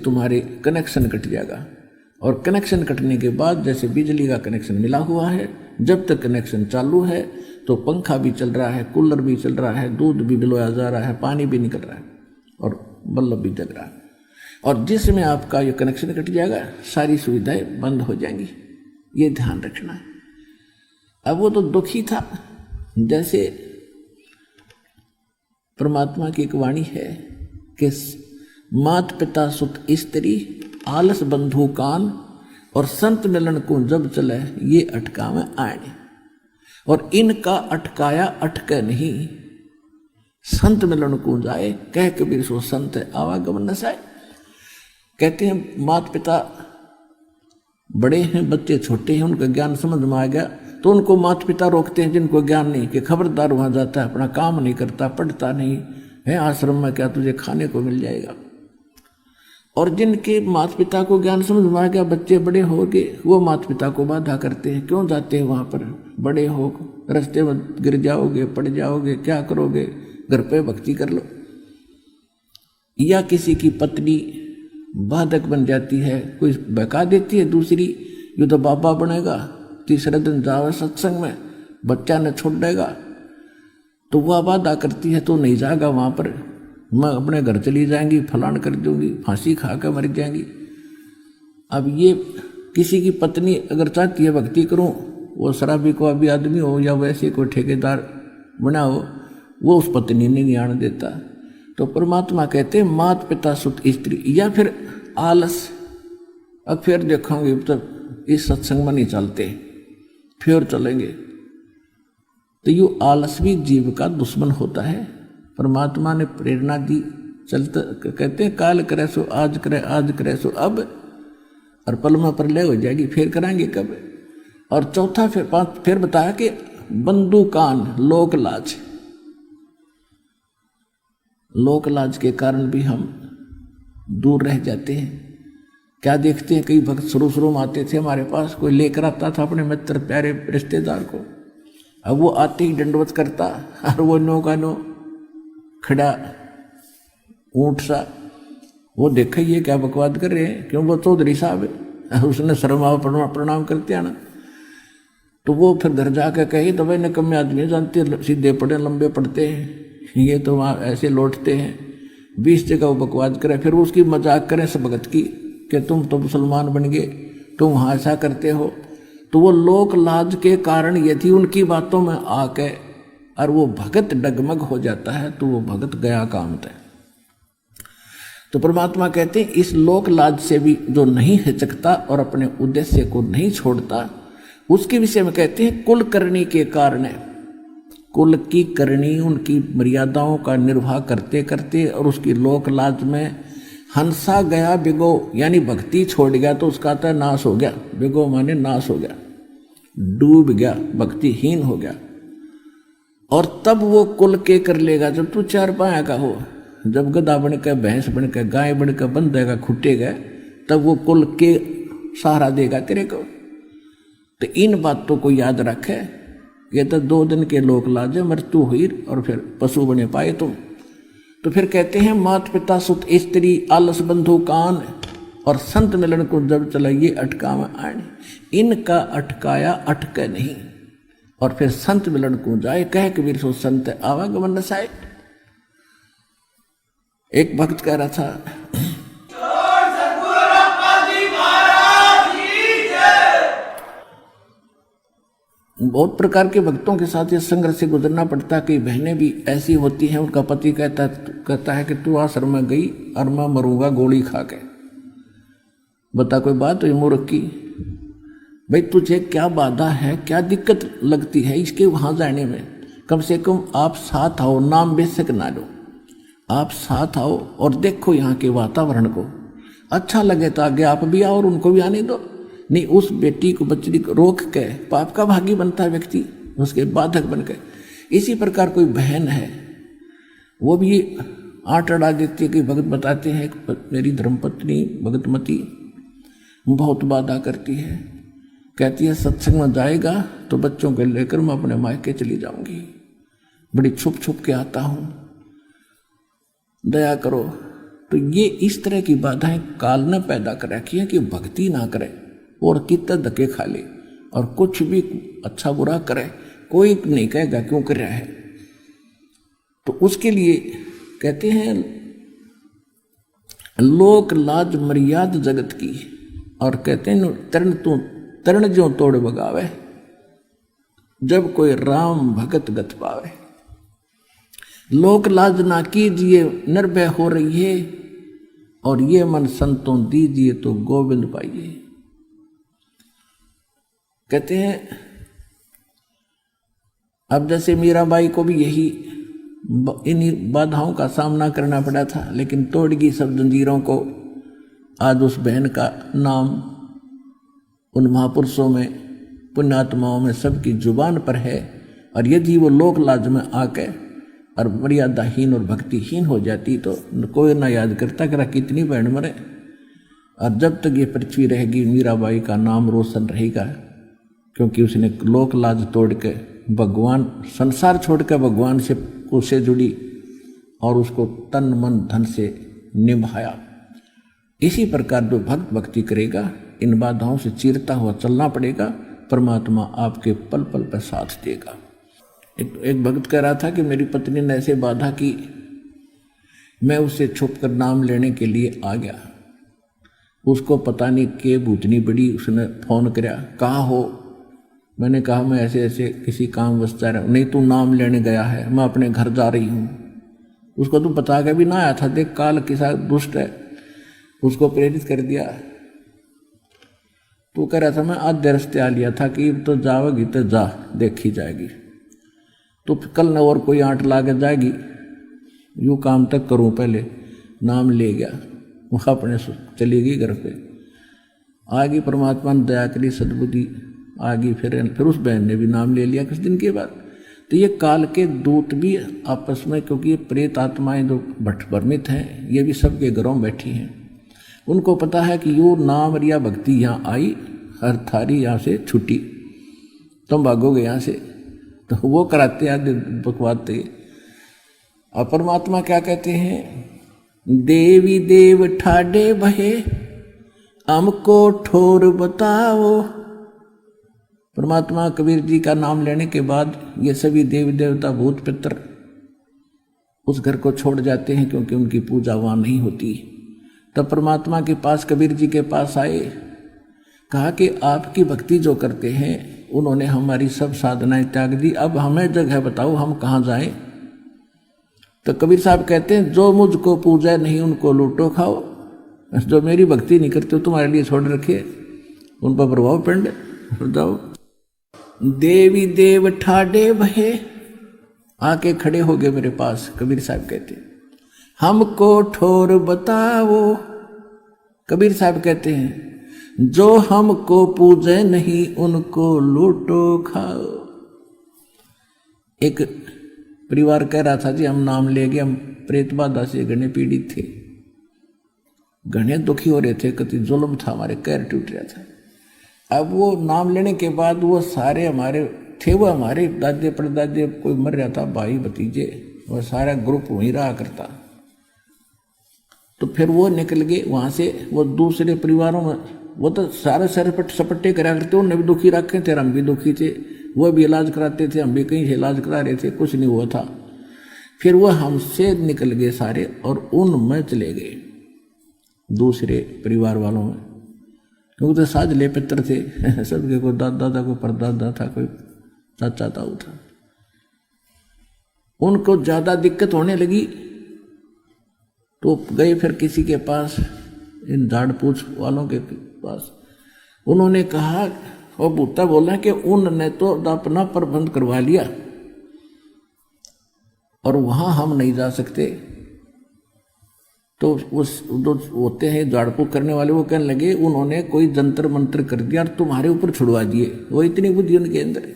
तुम्हारे connection cut जाएगा। और कनेक्शन कटने के बाद जैसे बिजली का कनेक्शन मिला हुआ है, जब तक कनेक्शन चालू है तो पंखा भी चल रहा है, कूलर भी चल रहा है, दूध भी बिलोया जा रहा है, पानी भी निकल रहा है और बल्ब भी जल रहा है। और जिसमें आपका ये कनेक्शन कट जाएगा सारी सुविधाएं बंद हो जाएंगी, ये ध्यान रखना है। अब वो तो दुखी था, जैसे परमात्मा की एक वाणी है कि मात पिता सुत स्त्री आलस बंधु कान और संत मिलन को जब चले ये अटका में आए। और इनका अटकाया अटके नहीं, संत मिलन को जाए कह कबीर सो संत आवागमन न साए। कहते हैं माता पिता बड़े हैं, बच्चे छोटे हैं, उनका ज्ञान समझ में आ गया तो उनको माता पिता रोकते हैं जिनको ज्ञान नहीं, कि खबरदार वहाँ जाता है, अपना काम नहीं करता, पढ़ता नहीं है, आश्रम में क्या तुझे खाने को मिल जाएगा। और जिनके माता पिता को ज्ञान समझ में आ गया, बच्चे बड़े हो गए, वो माता पिता को बाधा करते हैं, क्यों जाते हैं वहाँ पर, बड़े हो रास्ते में गिर जाओगे, पड़ जाओगे, क्या करोगे, घर पे भक्ति कर लो। या किसी की पत्नी बाधक बन जाती है, कोई बहका देती है दूसरी, ये तो बाबा बनेगा, तीसरे दिन जावे सत्संग में, बच्चा ने छोड़ देगा, तो वह बाधा करती है तो नहीं जाएगा वहाँ पर, मैं अपने घर चली जाएंगी, फलान कर दूंगी, फांसी खा कर मर जाएंगी। अब ये किसी की पत्नी अगर चाहती है भक्ति करूं, वो शराबी को अभी आदमी हो या वैसे कोई ठेकेदार बना हो, वो उस पत्नी ने नहीं आने देता। तो परमात्मा कहते हैं माता पिता सुत स्त्री, या फिर आलस, अब फिर देखोगे तब इस सत्संग में नहीं चलते, फिर चलेंगे, तो ये आलस भी जीव का दुश्मन होता है। परमात्मा ने प्रेरणा दी, चलते कहते हैं काल करे सो आज करे, आज करे सो अब, और पल में प्रलय हो जाएगी, फिर कराएंगे कब। और चौथा फिर बताया कि बंधु कान लोक लाज, लोक लाज के कारण भी हम दूर रह जाते हैं। क्या देखते हैं, कई भक्त शुरू में आते थे हमारे पास, कोई लेकर आता था अपने मित्र प्यारे रिश्तेदार को, अब वो आते ही दंडवत करता, और वो नो का नो खड़ा ऊंट सा, वो देखा ये क्या बकवाद कर रहे हैं, क्यों वो चौधरी साहब है, उसने शर्मा प्रणाम करते आना। तो वो फिर घर जाकर कहे तो भाई निकम्मे आदमी जानते, सीधे पड़े लंबे पड़ते हैं, ये तो वहाँ ऐसे लौटते हैं, 20 जगह वो बकवाद करे, फिर उसकी मजाक करें सब भगत की कि तुम तो मुसलमान बन गए, तुम वहाँ ऐसा करते हो। तो वो लोक लाज के कारण यदि उनकी बातों में आके और वो भगत डगमग हो जाता है तो वो भगत गया काम है। तो परमात्मा कहते हैं इस लोक लाज से भी जो नहीं हिचकता और अपने उद्देश्य को नहीं छोड़ता, उसके विषय में कहते हैं कुल करनी के कारण है। कुल की करनी उनकी मर्यादाओं का निर्वाह करते करते और उसकी लोक लाज में हंसा गया बिगो, यानी भक्ति छोड़ गया तो उसका तो नाश हो गया। बिगो माने नाश हो गया, डूब गया, भक्तिहीन हो गया। और तब वो कुल के कर लेगा जब तू 4 पाया का हो, जब गधा बन के, भैंस बन के, गाय बन के बंधेगा, खुटेगा, तब वो कुल के सहारा देगा तेरे को। तो इन बातों को याद रखे, ये तो 2 दिन के लोक लाज, मृत्यु हुई और फिर पशु बने पाए तुम। तो फिर कहते हैं माता पिता सुत स्त्री आलस बंधु कान और संत मिलन को जब चलाइए अटका में आने, इनका अटकाया अटके नहीं। और फिर संत मिलन को जाए कह कबीर सो संत आवागमन न साए। एक भक्त कह रहा था, बहुत प्रकार के भक्तों के साथ इस संघर्ष से गुजरना पड़ता है। कई बहनें भी ऐसी होती हैं, उनका पति कहता है कि तू आश्रम में गई और मैं मरूंगा गोली खा के। बता कोई बात हुई मूर्ख की, भाई तुझे क्या बाधा है, क्या दिक्कत लगती है इसके वहां जाने में? कम से कम आप साथ आओ, नाम बेशक ना लो, आप साथ आओ और देखो यहाँ के वातावरण को, अच्छा लगे तो आगे आप भी आओ और उनको भी आने दो। नहीं, उस बेटी को बच्ची को रोक के पाप का भागी बनता है व्यक्ति, उसके बाधक बन के। इसी प्रकार कोई बहन है, वो भी आट अड़ा देती है कि भगत बताते हैं मेरी धर्मपत्नी भगतमती बहुत बाधा करती है, कहती है सत्संग में जाएगा तो बच्चों को लेकर मैं अपने मायके चली जाऊंगी, बड़ी छुप छुप के आता हूँ, दया करो। तो ये इस तरह की बाधाएं काल ने पैदा कर रखी है कि भक्ति ना करे और कितना धक्के खा ले और कुछ भी अच्छा बुरा करे, कोई नहीं कहेगा क्यों कर रहा है। तो उसके लिए कहते हैं लोक लाज मर्याद जगत की, और कहते हैं तरण जो तोड़ बगावे, जब कोई राम भगत गत पावे। लोक लाज ना कीजिए निर्भय हो रही है, और ये मन संतों दीजिए तो गोविंद पाइए। कहते हैं अब जैसे मीराबाई को भी यही इन्हीं बाधाओं का सामना करना पड़ा था, लेकिन तोड़गी सब जंजीरों को। आज उस बहन का नाम उन महापुरुषों में, पुण्यात्माओं में सबकी जुबान पर है। और यदि वो लोक लाज में आके और मर्यादाहीन और भक्तिहीन हो जाती तो कोई ना याद करता कि कितनी बहन मरे। और जब तक ये पृथ्वी रहेगी मीराबाई का नाम रोशन रहेगा, क्योंकि उसने लोक लाज तोड़ के भगवान, संसार छोड़ के भगवान से जुड़ी और उसको तन मन धन से निभाया। इसी प्रकार जो भक्त भक्ति करेगा, इन बाधाओं से चीरता हुआ चलना पड़ेगा, परमात्मा आपके पल पल पर साथ देगा। एक भक्त कह रहा था कि मेरी पत्नी ने ऐसे बाधा की, मैं उससे छुप कर नाम लेने के लिए आ गया। उसको पता नहीं के भूतनी बड़ी, उसने फोन कराया, कहाँ हो? मैंने कहा मैं ऐसे ऐसे किसी काम वस्ता रहा। नहीं तू नाम लेने गया है, मैं अपने घर जा रही हूँ। उसको तू बता के भी ना आया था, देख काल किसा दुष्ट है। उसको प्रेरित कर दिया। तू कह रहा था मैं आधे रास्ते आ लिया था कि तो जाओगी तो जा, देखी जाएगी। तो कल न और कोई आंट ला के जाएगी, यूँ काम तक करूँ, पहले नाम ले गया, वह अपने चली गई घर पे। आगे परमात्मा ने दया करी, सद्बुद्धि आ गई। फिर उस बहन ने भी नाम ले लिया कुछ दिन के बाद। तो ये काल के दूत भी आपस में, क्योंकि ये प्रेत आत्माएं जो भ्रमित हैं, ये भी सबके घरों में बैठी हैं। उनको पता है कि यो नाम या भक्ति यहाँ आई, हर थारी यहाँ से छुट्टी, तुम भागोगे यहाँ से। तो वो कराते आदि बकवाते। और परमात्मा क्या कहते हैं, देवी देव ठाडे बहे हमको ठोर बताओ। परमात्मा कबीर जी का नाम लेने के बाद ये सभी देवी देवता भूत पितर उस घर को छोड़ जाते हैं, क्योंकि उनकी पूजा वहाँ नहीं होती। तब परमात्मा के पास, कबीर जी के पास आए, कहा कि आपकी भक्ति जो करते हैं उन्होंने हमारी सब साधनाएं त्याग दी, अब हमें जगह बताओ हम कहाँ जाएं। तो कबीर साहब कहते हैं जो मुझको पूजा नहीं उनको लूटो खाओ, जो मेरी भक्ति नहीं करते तुम्हारे लिए छोड़ रखे, उन पर प्रभाव पिंड जाओ। देवी देव ठाडे बहे, आके खड़े हो गए मेरे पास। कबीर साहब कहते हमको ठोर बताओ। कबीर साहब कहते हैं जो हमको पूजे नहीं उनको लूटो खाओ। एक परिवार कह रहा था जी हम नाम ले गए, हम प्रेत बाधा से घने पीड़ित थे, घने दुखी हो रहे थे, कति जुल्म था, हमारे कैर टूट रहा था। अब वो नाम लेने के बाद वो सारे हमारे थे, वो हमारे दादे परदादे, कोई मर रहा था, भाई भतीजे, वो सारा ग्रुप वहीं रहा करता। तो फिर वो निकल गए वहाँ से, वो दूसरे परिवारों में, वो तो सारे सपट्टे करा करते, उन्हें भी दुखी रखे थे, हम भी दुखी थे, वो भी इलाज कराते थे, हम भी कहीं से इलाज करा रहे थे, कुछ नहीं हुआ था। फिर वो हमसे निकल गए सारे और उनमें चले गए दूसरे परिवार वालों में, क्योंकि तो साज ले पितर थे सबके, कोई दादा था, कोई परदादा था, कोई चाचा ताऊ था। उनको ज़्यादा दिक्कत होने लगी तो गए फिर किसी के पास, इन झाड़ पूछ वालों के पास। उन्होंने कहा, और बूता बोला कि उनने तो अपना प्रबंध करवा लिया और वहाँ हम नहीं जा सकते। तो उस जो होते हैं झाड़ फूक करने वाले, वो कहने लगे उन्होंने कोई जंतर मंत्र कर दिया और तुम्हारे ऊपर छुड़वा दिए। वो इतनी बुद्धि उनके अंदर।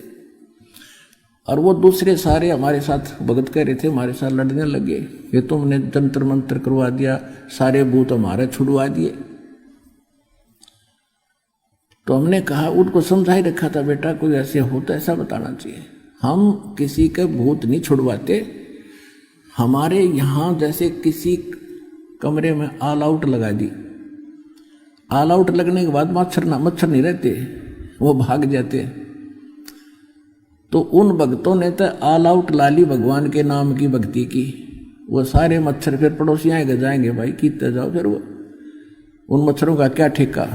और वो दूसरे सारे हमारे साथ भगत कह रहे थे, हमारे साथ लड़ने लगे कि तुमने जंतर मंत्र करवा दिया, सारे भूत हमारे छुड़वा दिए। तो हमने कहा, उनको समझा ही रखा था, बेटा कोई ऐसे होता ऐसा बताना चाहिए, हम किसी के भूत नहीं छुड़वाते। हमारे यहाँ जैसे किसी कमरे में ऑल आउट लगा दी। ऑल आउट लगने के बाद मच्छर नहीं रहते, वो भाग जाते। तो उन भक्तों ने तो ऑल आउट ला ली भगवान के नाम की भक्ति की। वो सारे मच्छर फिर पड़ोसी आएंगे जाएंगे, भाई कीते जाओ, फिर वो उन मच्छरों का क्या ठेका।